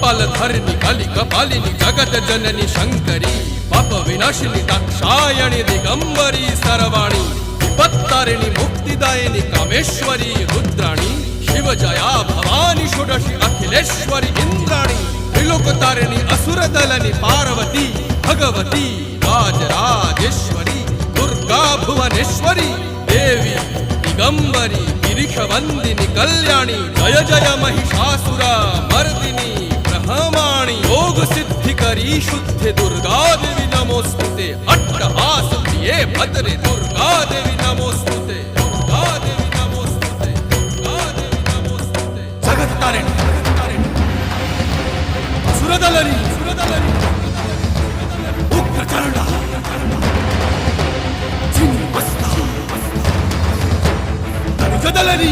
कपालधरिणि कलि कपालिनि जगत जननी शंकरी पाप विनाशिनी दाक्षायणी दिगंबरी सर्वाणी विपत्तारिणी मुक्तिदायिनी कामेश्वरी रुद्राणी शिव जया भवानी षोडशी अखिलेश्वरी इंद्राणी त्रिलोकतारिणी असुरदलनि पार्वती भगवती राजराजेश्वरी दुर्गा भुवनेश्वरी देवी दिगंबरी गिरिशवंदिनी कल्याणी जय जय महिषासुर मर्दिनी ब्रह्माणी योग सिद्धिकरी शुद्धि दुर्गा देवी नमोस्तुते अट्टहास प्रिये भद्रे दुर्गा देवी नमोस्तुते दुर्गा देवी नमोस्तुते दुर्गा देवी नमोस्तुते जगत तारिणी सुरदलनी उग्रचरणा चिन्मस्ता जदलनी